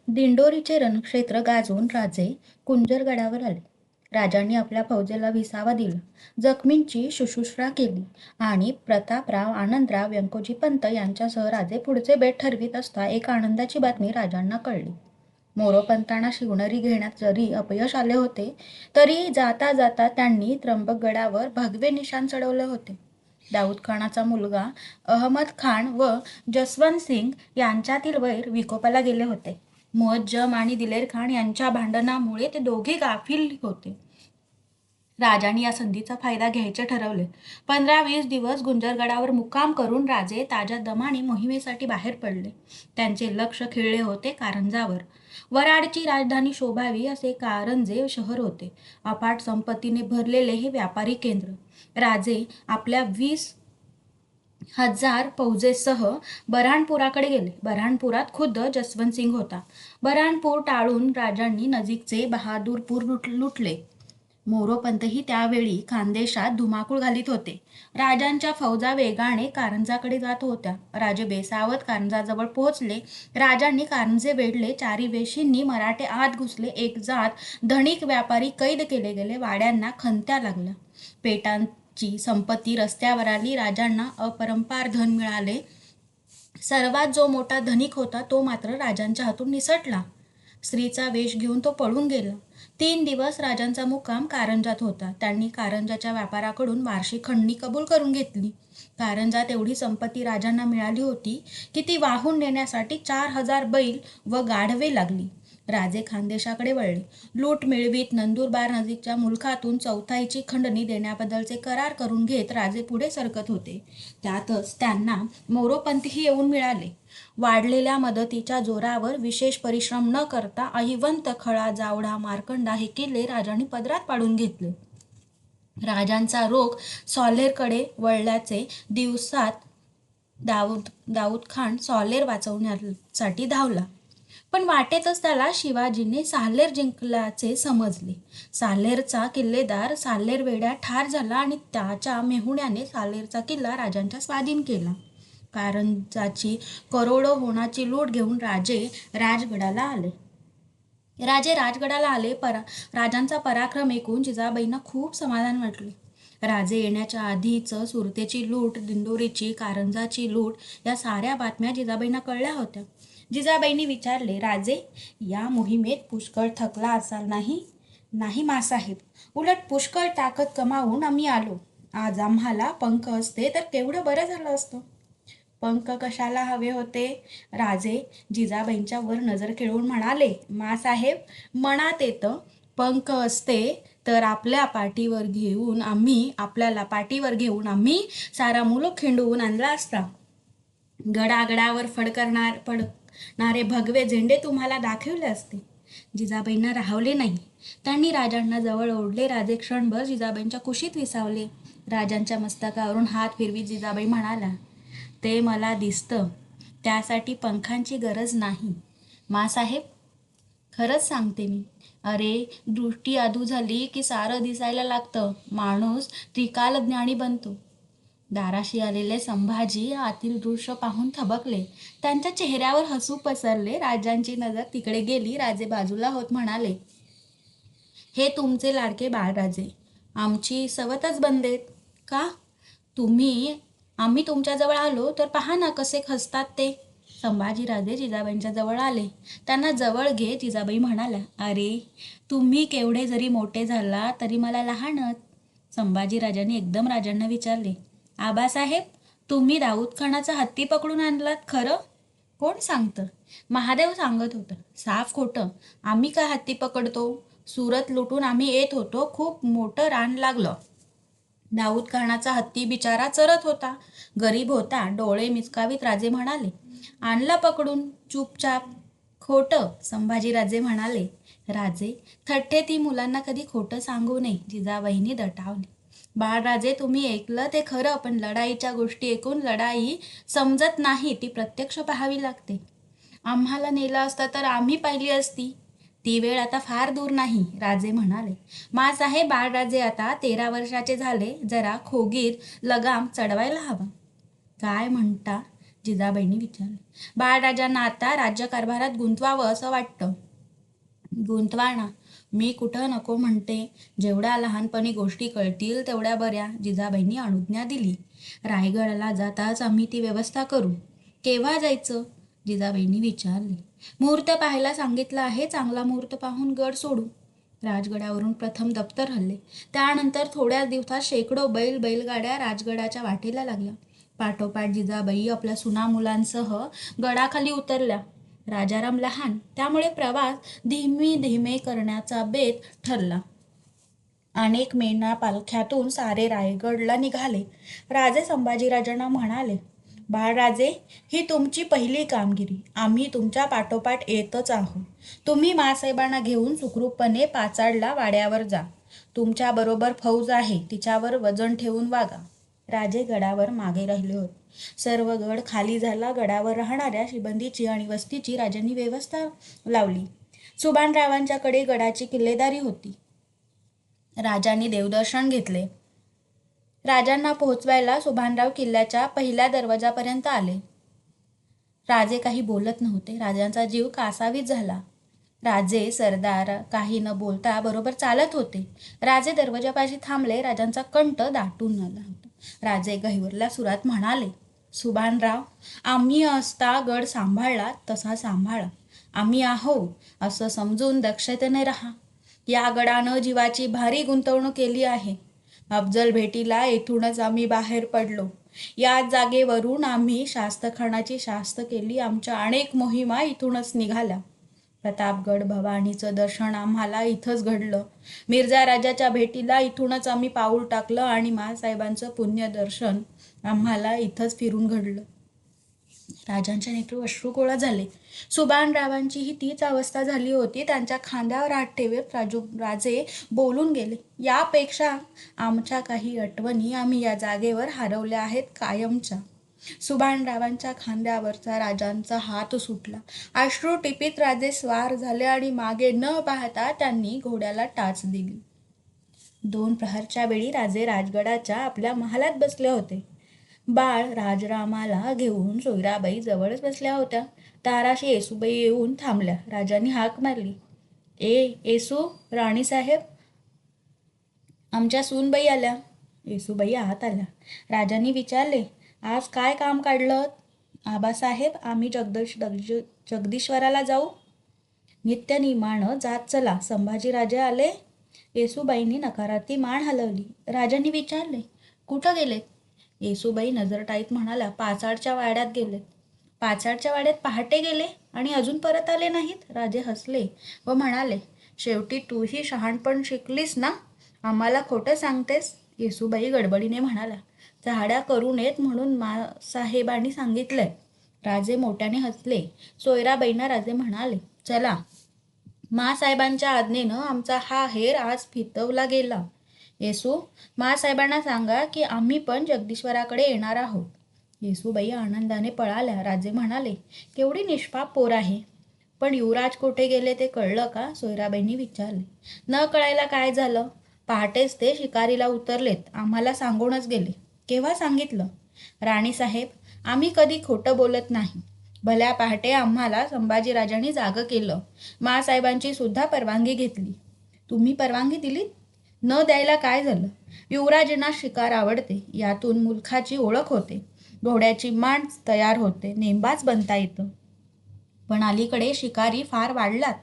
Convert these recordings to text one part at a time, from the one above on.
दिंडोरीचे रणक्षेत्र गाजवून राजे कुंजरगडावर आले. राजांनी आपल्या फौजेला विसावा दिला, जखमींची शुश्रूषा केली आणि प्रतापराव, आनंदराव, व्यंकोजी पंत यांच्यासह राजे पुढचे बेट ठरवित असता एक आनंदाची बातमी राजांना कळली. मोरोपंतांना शिवनेरी घेण्यात जरी अपयश आले होते, तरी जाता जाता त्यांनी त्र्यंबकगडावर भगवे निशाण चढवले होते. दाऊद खानाचा मुलगा अहमद खान व जसवंत सिंग यांच्यातील वैर विकोपाला गेले होते. मुअज्जम आणि दिलेर खान यांच्या भांडणामुळे ते दोघे गाफील होते. राजांनी या संधीचा फायदा घ्यायचे ठरवले. 15-20 दिवस गुंजरगडावर मुक्काम करून राजे ताज्या दमाने मोहिमेसाठी बाहेर पडले. त्यांचे लक्ष खिळले होते कारंजावर. वराडची राजधानी शोभावी असे कारंजे शहर होते. अफाट संपत्तीने भरलेले हे व्यापारी केंद्र. राजे आपल्या 20,000 फौजेसह बऱ्हाणपुराकडे गेले. बऱ्हाणपुरात खुद्द जसवंत सिंग होता. बऱ्हाणपूर टाळून राजांनी नजीकचे बहादूरपूर लुटले. मोरोपंतही त्यावेळी खानदेशात धुमाकूळ घालीत होते. राजांच्या फौजा वेगाने कारंजाकडे जात होत्या. राजे बेसावत कारंजाजवळ पोहोचले. राजांनी कारंजे वेढले. चारी वेशींनी मराठे आत घुसले. एकजात धनिक व्यापारी कैद केले गेले. वाड्यांना खंत्या लागल्या. पेटांची संपत्ती रस्त्यावर आली. राजांना अपरंपार धन मिळाले. सर्वात जो मोठा धनिक होता तो मात्र राजांच्या हातून निसटला. स्त्रीचा वेश घेऊन तो पळून गेला. 3 दिवस राजांचा मुक्काम कारंजात होता. त्यांनी कारंजाच्या व्यापाराकडून वार्षिक खंडणी कबूल करून घेतली. कारंजात एवढी संपत्ती राजांना मिळाली होती की ती वाहून नेण्यासाठी 4,000 बैल व गाढवे लागली. राजे खानदेशाकडे वळले. लूट मिळवीत नंदुरबार नजीकच्या मुलखातून चौथाईची खंडणी देण्याबद्दलचे करार करून घेत राजे पुढे सरकत होते. त्यातच त्यांना मोरोपंतही येऊन मिळाले. वाढलेल्या मदतीच्या जोरावर विशेष परिश्रम न करता अहिवंत, खळा, जावडा, मार्कंडा हे किल्ले राजांनी पदरात पाडून घेतले. राजांचा रोख सॉल्हेरकडे वळल्याचे दिवसात दाऊद खान सॉल्हेर वाचवण्यासाठी धावला. पण वाटेतच त्याला शिवाजीने साल्हेर जिंकल्याचे समजले. साल्हेरचा किल्लेदार साल्हेर वेढ्यात ठार झाला आणि त्याच्या मेहुण्याने साल्हेरचा किल्ला राजांच्या स्वाधीन केला. कारंजाची करोडो होणाची लूट घेऊन राजे राजगडाला आले. राजांचा पराक्रम ऐकून जिजाबाईंना खूप समाधान वाटले. राजे येण्याच्या आधीच सुरतेची लूट, दिंडोरीची, कारंजाची लूट या साऱ्या बातम्या जिजाबाईंना कळल्या होत्या. जिजाबाईंनी विचारले, राजे, या मोहिमेत पुष्कळ थकला असाल नाही? नाही मासाहेब, उलट पुष्कळ ताकद कमावून आम्ही आलो. आज आम्हाला पंख असते तर केवढं बरं झालं असतं. पंख कशाला हवे होते? राजे जिजाबाईंच्या वर नजर खेळून म्हणाले, मासाहेब, मनात येतं, पंख असते तर आपल्याला पाठीवर घेऊन आम्ही सारा मुलूक खिंडवून आणला असता. गडागडावर फडकणारे भगवे झेंडे तुम्हाला दाखवले असते. जिजाबाईंना राहवले नाही. त्यांनी राजांना जवळ ओढले. राजे क्षणभर जिजाबाईंच्या कुशीत विसावले. राजांच्या मस्तकावरून हात फिरवीत जिजाबाई म्हणाल्या, ते मला दिसतं. त्यासाठी पंखांची गरज नाही. मासाहेब, खरंच सांगते मी. अरे, दृष्टी अधू झाली की सारं दिसायला लागतं. माणूस त्रिकालज्ञानी बनतो. दाराशी आलेले संभाजी आतील दृश्य पाहून थबकले. त्यांच्या चेहऱ्यावर हसू पसरले. राजांची नजर तिकडे गेली. राजे बाजूला होत म्हणाले, हे तुमचे लाडके बाळराजे आमची सवतच बनलेत का? आम्ही तुमच्याजवळ आलो तर पहा ना कसे खचतात ते. संभाजीराजे जिजाबाईंच्या जवळ आले. त्यांना जवळ घेत जिजाबाई म्हणाल्या, अरे, तुम्ही केवढे जरी मोठे झाला तरी मला लहानच. संभाजीराजांनी एकदम राजांना विचारले, आबासाहेब, तुम्ही दाऊद खानाचा हत्ती पकडून आणलात खरं? कोण सांगतं? महादेव सांगत होतं. साफ खोटं. आम्ही काय हत्ती पकडतो? सुरत लुटून आम्ही येत होतो. खूप मोठं रान लागलं. दाऊद खानाचा हत्ती बिचारा चरत होता. गरीब होता. डोळे मिचकावीत राजे म्हणाले, आणला पकडून चुपचाप. खोटं. संभाजीराजे म्हणाले, राजे, थट्टे ती मुलांना कधी खोटं सांगू नये. जिजाबाईंनी दटावली. बाळराजे, तुम्ही ऐकलं ते खरं, पण लढाईच्या गोष्टी ऐकून लढाई समजत नाही, ती प्रत्यक्ष पाहावी लागते. आम्हाला नेलं असतं तर आम्ही पाहिली असती. ती वेळ आता फार दूर नाही. राजे म्हणाले, मासाहेब, बाळराजे आता 13 वर्षाचे झाले. जरा खोगीर लगाम चढवायला हवा. काय म्हणता? जिजाबाईंनी विचारले. बाळराजांना आता राज्यकारभारात गुंतवावं असं वाटतं. गुंतवा ना, मी कुठं नको म्हणते. जेवढ्या लहानपणी गोष्टी कळतील तेवढ्या बऱ्या. जिजाबाईंनी अनुज्ञा दिली. रायगडला जाताच आम्ही ती व्यवस्था करू. केव्हा जायचं? जिजाबाईंनी विचारले. मुहूर्त पाहायला सांगितलं आहे. चांगला मुहूर्त पाहून गड सोडू. राजगडावरून प्रथम दप्तर हल्ले. त्यानंतर थोड्याच दिवसात शेकडो बैलगाड्या राजगडाच्या वाटेला लागल्या. पाठोपाठ जिजाबाई आपल्या सुना मुलांसह गडाखाली उतरल्या. राजाराम लहान, त्यामुळे प्रवास धीमे करण्याचा बेत ठरला. अनेक मेणा पालख्यातून सारे रायगडला निघाले. राजे संभाजीराजांना म्हणाले, बाळराजे, ही तुमची पहिली कामगिरी. आम्ही तुमच्या पाठोपाठ येतच आहोत. तुम्ही मासाहेबांना घेऊन सुखरूपपणे पाचाडला वाड्यावर जा. तुमच्याबरोबर फौज आहे, तिच्यावर वजन ठेवून वागा. राजे गडावर मागे राहिले होते. सर्व गड खाली झाला. गडावर राहणाऱ्या शिबंदीची आणि वस्तीची राजांनी व्यवस्था लावली. सुभानरावांच्याकडे गडाची किल्लेदारी होती. राजांनी देवदर्शन घेतले. राजांना पोहोचवायला सुभानराव किल्ल्याच्या पहिल्या दरवाजापर्यंत आले. राजे काही बोलत नव्हते. राजांचा जीव कासावीस झाला. राजे सरदार काही न बोलता बरोबर चालत होते. राजे दरवाजापाशी थांबले. राजांचा कंठ दाटून आला होता. राजे गहिवरल्या सुरात म्हणाले, सुभानराव, आम्ही असता गड सांभाळला तसा सांभाळा. आम्ही आहो असं समजून दक्षतेने राहा. या गडानं जीवाची भारी गुंतवणूक केली आहे. अफजल भेटीला येथूनच आम्ही बाहेर पडलो. याच जागेवरून आम्ही शास्तखानाची शास्त केली. आमच्या अनेक मोहिमा इथूनच निघाल्या. प्रतापगड भवानीचं दर्शन आम्हाला इथंच घडलं. मिर्झा राजाच्या भेटीला इथूनच आम्ही पाऊल टाकलं आणि माँसाहेबांचं पुण्यदर्शन आम्हाला इथंच फिरून घडलं. राजांच्या नेत्र अश्रुकोळा झाले. सुभानरावांचीही तीच अवस्था झाली होती. त्यांच्या खांद्यावर हात ठेवत राजे बोलून गेले, यापेक्षा आमच्या काही आठवणी आम्ही या जागेवर हरवल्या आहेत कायमच्या. सुभानरावांच्या खांद्यावरचा राजांचा हात सुटला. अश्रू टिपीत राजे स्वार झाले आणि मागे न पाहता त्यांनी घोड्याला टाच दिली. 2 प्रहरच्या वेळी राजे राजगडाच्या आपल्या महालात बसले होते. बाळ राजरामाला घेऊन सोयराबाई जवळच बसल्या होत्या. दाराशी येसूबाई येऊन थांबल्या. राजांनी हाक मारली, येसू, राणीसाहेब, आमच्या सूनबाई आल्या. येसूबाई आत आल्या. राजांनी विचारले, आज काय काम काढलं? आबासाहेब, आम्ही जगदीश्वराला जाऊ. नित्यनियमानं जात चला. संभाजीराजे आले. येसूबाईंनी नकारार्थी मान हलवली. राजांनी विचारले, कुठं गेलेत? येसूबाई नजर टाईत म्हणाल्या, पाचाडच्या वाड्यात गेलेत. पाचाडच्या वाड्यात पहाटे गेले आणि अजून परत आले नाहीत? राजे हसले व म्हणाले, शेवटी तूही शहाणपण शिकलीस ना? आम्हाला खोटं सांगतेस? येसूबाई गडबडीने म्हणाल्या, चहाड्या करू नयेत म्हणून माँसाहेबांनी सांगितलंय. राजे मोठ्याने हसले. सोयराबाईंना राजे म्हणाले, चला, माँसाहेबांच्या आज्ञेनं आमचा हा हेर आज फितवला गेला. येसू, माँसाहेबांना सांगा की आम्ही पण जगदीश्वराकडे येणार आहोत. येसूबाई आनंदाने पळाल्या. राजे म्हणाले, केवढी निष्पाप पोर आहे. पण युवराज कुठे गेले ते कळलं का? सोयराबाईंनी विचारले. न कळायला काय झालं? पहाटेच ते शिकारीला उतरलेत. आम्हाला सांगूनच गेले. केव्हा सांगितलं? राणीसाहेब, आम्ही कधी खोटं बोलत नाही. भल्या पहाटे आम्हाला संभाजीराजांनी जागं केलं. माँसाहेबांची सुद्धा परवानगी घेतली. तुम्ही परवानगी दिलीत? न द्यायला काय झालं? युवराजांना शिकार आवडते. यातून मुलखाची ओळख होते. घोड्याची मान तयार होते. नेमबाज बनता येतं. पण अलीकडे शिकारी फार वाढलात.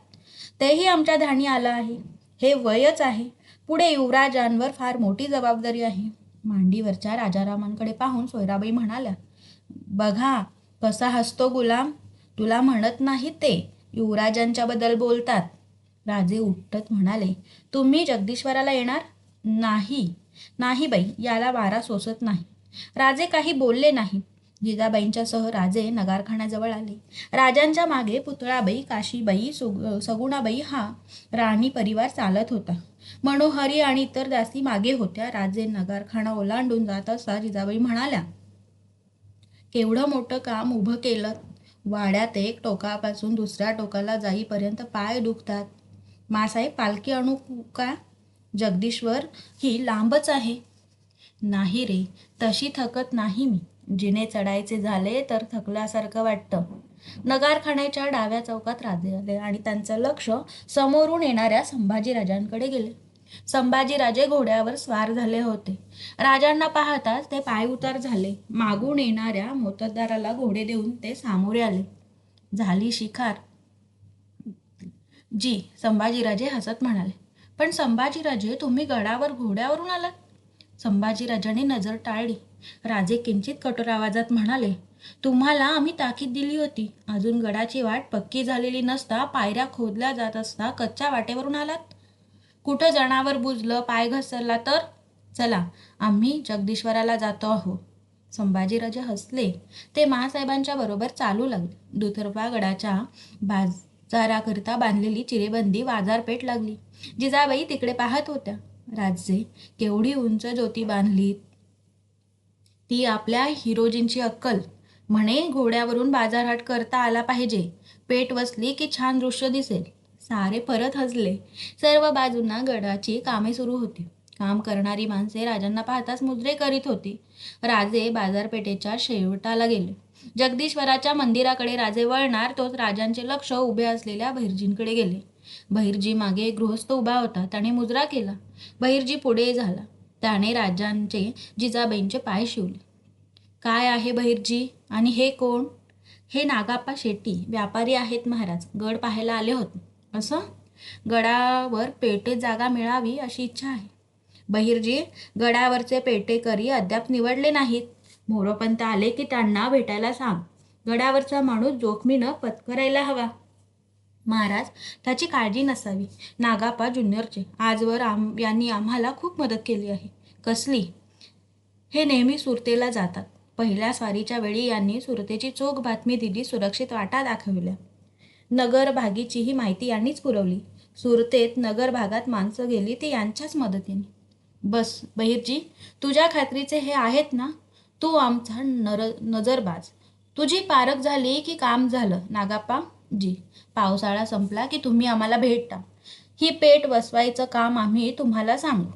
तेही आमच्या ध्यानी आलं आहे. हे वयच आहे. पुढे युवराजांवर फार मोठी जबाबदारी आहे. मांडीवरच्या राजारामांकडे पाहून सोयराबाई म्हणाल्या, बघा कसा हसतो गुलाम. तुला म्हणत नाही ते, युवराजांच्याबद्दल बोलतात. राजे उठत म्हणाले, तुम्ही जगदीश्वराला येणार? नाही बाई, याला वारा सोसत नाही. राजे काही बोलले नाही. जिजाबाईंच्यासह राजे नगारखान्याजवळ आले. राजांच्या मागे पुतळाबाई, काशीबाई, सगुणाबाई हा राणी परिवार चालत होता. मनोहरी आणि इतर दासी मागे होत्या. राजे नगारखाना ओलांडून जात असता जिजाबाई म्हणाल्या, केवढं मोठं काम उभं केलं. वाड्यात एक टोकापासून दुसऱ्या टोकाला जाईपर्यंत पाय दुखतात. माँसाहेब, पालखी आणू का? जगदीश्वर ही लांबच आहे. नाही रे, तशी थकत नाही मी. जिने चढायचे झाले तर थकल्यासारखं वाटतं. नगारखान्याच्या डाव्या चौकात राजे आले आणि त्यांचं लक्ष समोरून येणाऱ्या संभाजीराजांकडे गेले. संभाजीराजे घोड्यावर स्वार झाले होते. राजांना पाहताच ते पायउतार झाले. मागून येणाऱ्या मोत्तद्दाराला घोडे देऊन ते सामोरे आले. झाली शिकार जी, संभाजीराजे हसत म्हणाले. पण संभाजीराजे, तुम्ही गडावर घोड्यावरून आलात? संभाजीराजाने नजर टाळली. राजे किंचित कठोर आवाजात म्हणाले, तुम्हाला आम्ही ताकीद दिली होती. अजून गडाची वाट पक्की झालेली नसता, पायऱ्या खोदल्या जात असता कच्च्या वाटेवरून आलात. कुठं जनावर बुजलं, पाय घसरला तर? चला, आम्ही जगदीश्वराला जातो आहोत. संभाजीराजे हसले. ते महासाहेबांच्या बरोबर चालू लागले. दुतर्फा गडाच्या बाजाराकरिता बांधलेली चिरेबंदी बाजारपेठ लागली. जिजाबाई तिकडे पाहत होत्या. राजे, केवढी उंच ज्योती बांधली, ती आपल्या हिरोजींची अक्कल. म्हणे घोड्यावरून बाजारहाट करता आला पाहिजे. पेट वसली की छान दृश्य दिसेल. सारे परत हसले. सर्व बाजूंना गडाची कामे सुरू होती. काम करणारी माणसे राजांना पाहताच मुजरे करीत होती. राजे बाजारपेठेच्या शेवटाला गेले. जगदीश्वराच्या मंदिराकडे राजे वळणार तोच राजांचे लक्ष उभे असलेल्या बहिर्जींकडे गेले. बहिर्जी मागे एक गृहस्थ उभा होता. त्याने मुजरा केला. बहिर्जी पुढे झाला. त्याने राजांचे जिजाबाईंचे पाय शिवले. काय आहे बहिर्जी? आणि हे कोण? हे नागाप्पा शेट्टी, व्यापारी आहेत महाराज. गड पाहायला आले होते. असं? गडावर पेटेत जागा मिळावी अशी इच्छा आहे. बहिर्जी, गडावरचे पेटेकरी अद्याप निवडले नाहीत. मोरोपंत आले की त्यांना भेटायला सांग. गडावरचा माणूस जोखमीनं पत्करायला हवा. महाराज, त्याची काळजी नसावी. नागाप्पा ज्युनियरचे आजवर यांनी आम्हाला खूप मदत केली आहे. कसली? हे नेहमी सुरतेला जातात. पहिल्या स्वारीच्या वेळी यांनी सुरतेची चोख बातमी दिली. सुरक्षित वाटा दाखविल्या. नगर भागीचीही माहिती यांनीच पुरवली. सुरतेत नगर भागात माणसं गेली ती यांच्याच मदतीने. बस बहिर्जी, तुझ्या खात्रीचे हे आहेत ना? तू आमचा नजरबाज. तुझी पारख झाली की काम झालं. नागाप्पा जी, पावसाळा संपला की तुम्ही आम्हाला भेटा. ही पेट वसवायचं काम आम्ही तुम्हाला सांगू.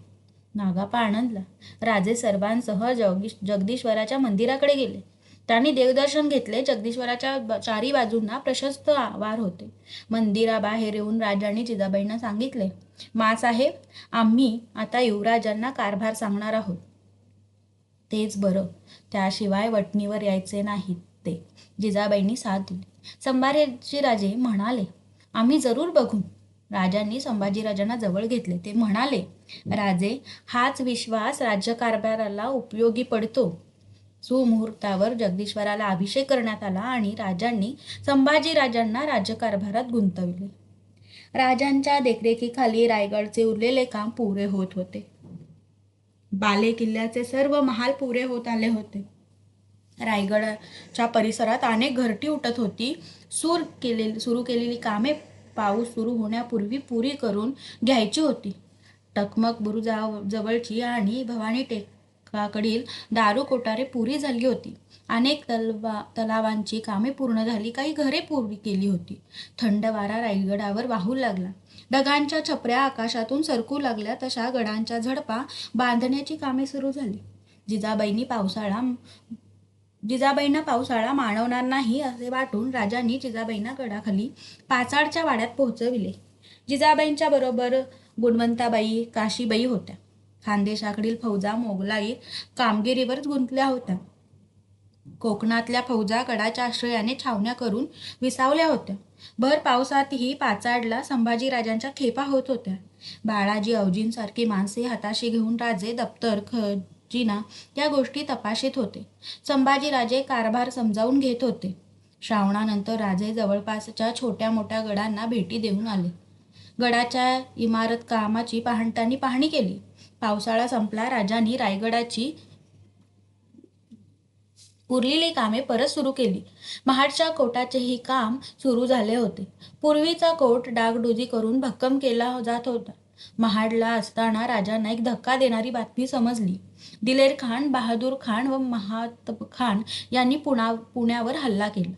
नागाप्पा आनंदला. राजे सर्वांसह जगदीश्वराच्या मंदिराकडे गेले. त्यांनी देवदर्शन घेतले. जगदीश्वराच्या चारी बाजूंना प्रशस्त आवार होते. मंदिराबाहेर येऊन राजांनी जिजाबाईंना सांगितले, मासाहेब, आम्ही आता युवराजांना कारभार सांगणार आहोत. तेच बरं. त्याशिवाय वटणीवर यायचे नाहीत ते. जिजाबाईंनी साथ दिली. संभाजीराजे म्हणाले, आम्ही जरूर बघू. राजांनी संभाजीराजांना जवळ घेतले. ते म्हणाले, राजे, हाच विश्वास राज्यकारभाराला उपयोगी पडतो. सुमुहूर्तावर जगदीश्वराला अभिषेक करण्यात आला आणि राजांनी संभाजीराजांना राज्यकारभारात गुंतवले. राजांच्या देखरेखीखाली रायगडचे उरलेले काम पुरे होत होते. बाले किल्ल्याचे सर्व महाल पुरे होत आले होते. रायगडाच्या परिसरात अनेक घरटी उठत होती. सुरू केलेली कामे पाऊस सुरू होण्यापूर्वी पुरी करून घ्यायची होती. टकमक बुरुजाजवळची आणि भवानी टेकाकडील दारू कोठारे पुरी झाली होती. अनेक तलावांची कामे पूर्ण झाली. काही घरे पुरी केली होती. थंड वारा रायगडावर वाहू लागला. ढगांच्या छपऱ्या आकाशातून सरकू लागल्या तशा गडांच्या झडपा बांधण्याची कामे सुरू झाली. जिजाबाईंना पावसाळा मानवणार नाही असे वाटून राजांनी जिजाबाईंना गडाखाली पाचाडच्या वाड्यात पोहोचविले. जिजाबाईंच्या बरोबर गुणवंताबाई, काशीबाई होत्या. खानदेशाकडील फौजा मोगलाई कामगिरीवरच गुंतल्या होत्या. कोकणातल्या फौजा गडाच्या आश्रयाने छावण्या करून विसावल्या होत्या. भर पावसातही पाचाडला संभाजीराजांच्या खेपा होत होत्या. बाळाजी औजींसारखी माणसे हाताशी घेऊन राजे दप्तर खजिना या गोष्टी तपाशीत होते. संभाजीराजे कारभार समजावून घेत होते. श्रावणानंतर राजे जवळपासच्या छोट्या मोठ्या गडांना भेटी देऊन आले. गडाच्या इमारत कामाची त्यांनी पाहणी केली. पावसाळा संपला. राजांनी रायगडाची उरलेली कामे परत सुरू केली. महाडच्या कोटाचेही काम सुरू झाले होते. पूर्वीचा कोट डागडुजी करून भक्कम केला जात होता. महाडला असताना राजांना एक धक्का देणारी बातमी समजली. दिलेर खान, बहादूर खान व महातब खान यांनी पुण्यावर हल्ला केला.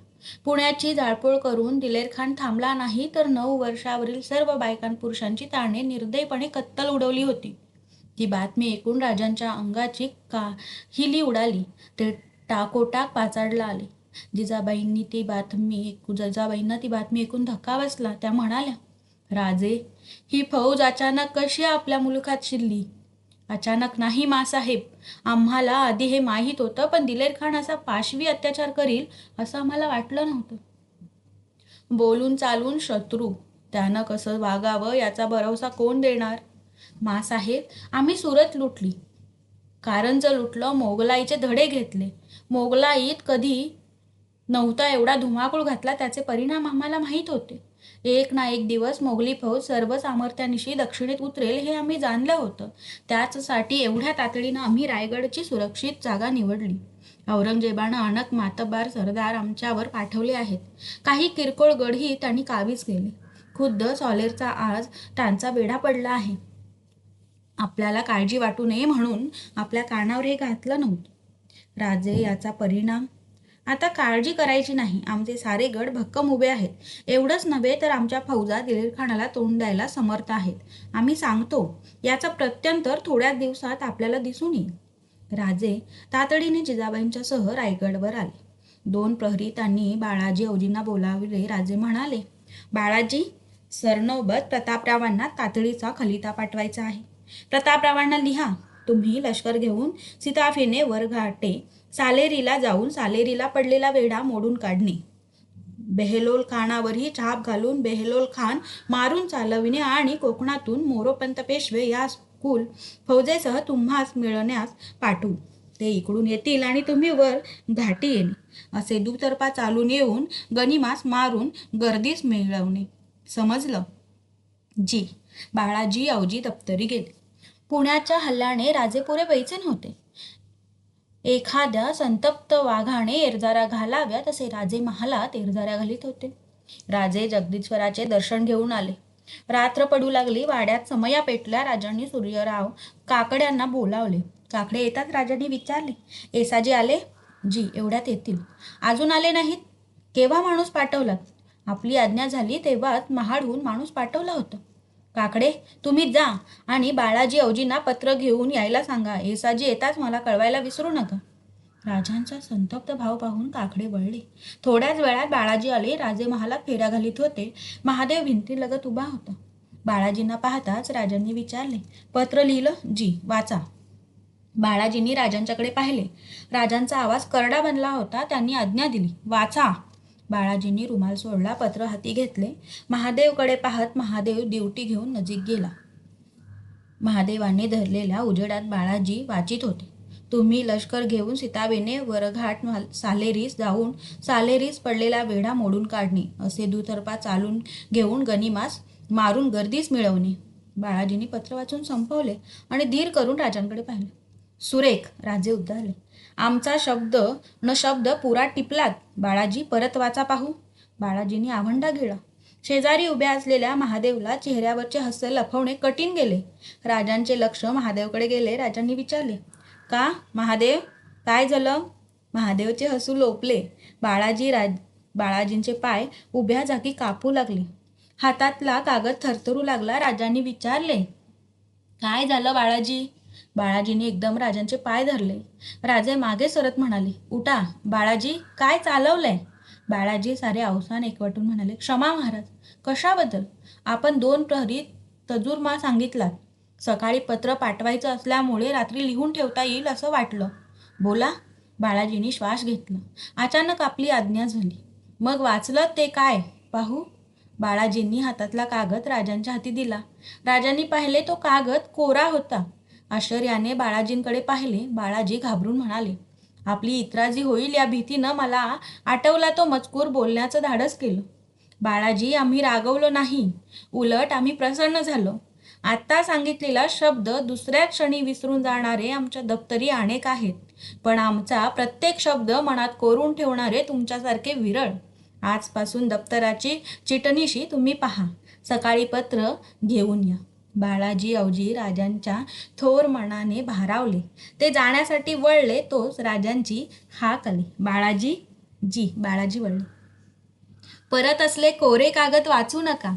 पुण्याची जाळपोळ करून दिलेर खान थांबला नाही तर 9 वर्षावरील सर्व बायकांपुरुषांची त्याने निर्दयपणे कत्तल उडवली होती. ती बातमी ऐकून राजांच्या अंगाची काहिली उडाली. ते टाकोटाक पाचाडला आले. जिजाबाईंना ती बातमी ऐकून धक्का बसला. त्या म्हणाल्या, राजे, ही फौज अचानक कशी आपल्या मुलखात शिरली? अचानक नाही मासाहेब, आम्हाला आधी हे माहीत होतं, पण दिलेर खान असा पाशवी अत्याचार करील असं आम्हाला वाटलं नव्हतं. बोलून चालून शत्रू, त्यानं कसं वागावं याचा भरवसा कोण देणार? मासाहेब, आम्ही सुरत लुटली, कारंज लुटलं, मोगलाईचे धडे घेतले. मोगलाईत कधी नव्हता एवढा धुमाकूळ घातला, त्याचे परिणाम आम्हाला माहीत होते. एक ना एक दिवस मोगली फौज सर्व सामर्थ्यानिशी दक्षिणेत उतरेल हे आम्ही जाणलं होतं. त्याचसाठी एवढ्या तातडीनं आम्ही रायगडची सुरक्षित जागा निवडली. औरंगजेबानं अनेक मातब्बार सरदार आमच्यावर पाठवले आहेत. काही किरकोळ गढही त्यांनी काबीज केले. खुद्द सॉलेरचा आज त्यांचा बेडा पडला आहे. आपल्याला काळजी वाटू नये म्हणून आपल्या कानावर हे घातलं नव्हतं. राजे, याचा परिणाम? आता काळजी करायची नाही. आमचे सारे गड भक्कम उभे आहेत. एवढंच नव्हे तर आमच्या फौजा दिलेर खानाला तोंड द्यायला समर्थ आहेत. आम्ही सांगतो, याचं प्रत्यंतर थोड्याच दिवसात आपल्याला दिसून येईल. राजे तातडीने जिजाबाईंच्या सह रायगडवर आले. 2 प्रहरी त्यांनी बाळाजी औजींना बोलावले. राजे म्हणाले, बाळाजी, सरनौबत प्रतापरावांना तातडीचा खलिता पाठवायचा आहे. प्रतापरावांना लिहा, तुम्ही लष्कर घेऊन सीताफेने वरघाटे सालेरीला जाऊन सालेरीला पडलेला वेढा मोडून काढणे, बेहलोल खानावरही छाप घालून बेहलोल खान मारून चालविणे आणि कोकणातून मोरोपंत पेशवे या कुल फौजेसह तुम्हास मिळण्यास पाठवू. ते इकडून येतील आणि तुम्ही वर घाटी येणे, असे दुतर्फा चालून येऊन गनिमास मारून गर्दीस मिळवणे. समजलं? जी. बाळाजी औजी दप्तरी गेले. पुण्याच्या हल्ल्याने राजे पुरे बैचेन होते. एखाद्या संतप्त वाघाने एरजारा घालाव्या तसे राजे महालात एरजाऱ्या घालीत होते. राजे जगदीश्वराचे दर्शन घेऊन आले. रात्र पडू लागली. वाड्यात समया पेटल्या. राजांनी सूर्यराव काकड्यांना बोलावले. काकडे येताच राजांनी विचारले, येसाजी आले? जी, एवढ्यात येतील. अजून आले नाहीत? केव्हा माणूस पाठवलात? आपली आज्ञा झाली तेव्हाच महाडहून माणूस पाठवला होता. काकडे, तुम्ही जा आणि बाळाजी औजींना पत्र घेऊन यायला सांगा. येसाजी येताच मला कळवायला विसरू नका. राजांचा संतप्त भाव पाहून काकडे वळले. थोड्याच वेळात बाळाजी आले. राजे महालात फेऱ्या घालीत होते. महादेव भिंतीलगत उभा होता. बाळाजींना पाहताच राजांनी विचारले, पत्र लिहिलं? जी, वाचा. बाळाजींनी राजांच्याकडे पाहिले. राजांचा आवाज करडा बनला होता. त्यांनी आज्ञा दिली, वाचा. बाळाजींनी रुमाल सोडला. पत्र हाती घेतले. महादेवकडे पाहत महादेव ड्युटी घेऊन नजीक गेला. महादेवांनी धरलेल्या उजेडात बाळाजी वाचित होते. तुम्ही लष्कर घेऊन सीतावेने वरघाट सालेरीस जाऊन सालेरीस पडलेला वेढा मोडून काढणे, असे दुतर्फा चालून घेऊन गनिमास मारून गर्दीस मिळवणे. बाळाजींनी पत्र वाचून संपवले आणि धीर करून राजांकडे पाहिले. सुरेख, राजे उद्गारले. आमचा शब्द पुरा टिपलात. बाळाजी, परत वाचा पाहू. बाळाजींनी आवंडा गिळला. शेजारी उभ्या असलेल्या महादेवला चेहऱ्यावरचे हास्य लपवणे कठीण गेले. राजांचे लक्ष महादेवकडे गेले. राजांनी विचारले, का महादेव, काय झालं? महादेवचे हसू लोपले. बाळाजींचे पाय उभ्या जागी कापू लागले. हातातला कागद थरथरू लागला. राजांनी विचारले, काय झालं बाळाजी? बाळाजींनी एकदम राजांचे पाय धरले. राजे मागे सरत म्हणाले, उठा. बाळाजी, काय चालवलंय? बाळाजी सारे अवसान एकवटून म्हणाले, क्षमा महाराज. कशाबद्दल? आपण 2 प्रहरी तजुरमा सांगितलात. सकाळी पत्र पाठवायचं असल्यामुळे रात्री लिहून ठेवता येईल असं वाटलं. बोला. बाळाजींनी श्वास घेतला. अचानक आपली आज्ञा झाली. मग वाचलं ते काय? पाहू. बाळाजींनी हातातला कागद राजांच्या हाती दिला. राजांनी पाहिले तो कागद कोरा होता. आश्चर्याने बाळाजींकडे पाहिले. बाळाजी घाबरून म्हणाले, आपली इत्राजी होईल या भीतीनं मला आठवला तो मजकूर बोलण्याचं धाडस केलं. बाळाजी, आम्ही रागवलो नाही. उलट आम्ही प्रसन्न झालो. आत्ता सांगितलेला शब्द दुसऱ्या क्षणी विसरून जाणारे आमच्या दप्तरी अनेक आहेत, पण आमचा प्रत्येक शब्द मनात कोरून ठेवणारे तुमच्यासारखे विरळ. आजपासून दप्तराची चिटणीशी तुम्ही पहा. सकाळी पत्र घेऊन या. बाळाजी औजी राजांच्या थोर मनाने भारावले. ते जाण्यासाठी वळले तोच राजांची हाक आली, बाळाजी. जी. बाळाजी वळले. परत असले कोरे कागद वाचू नका.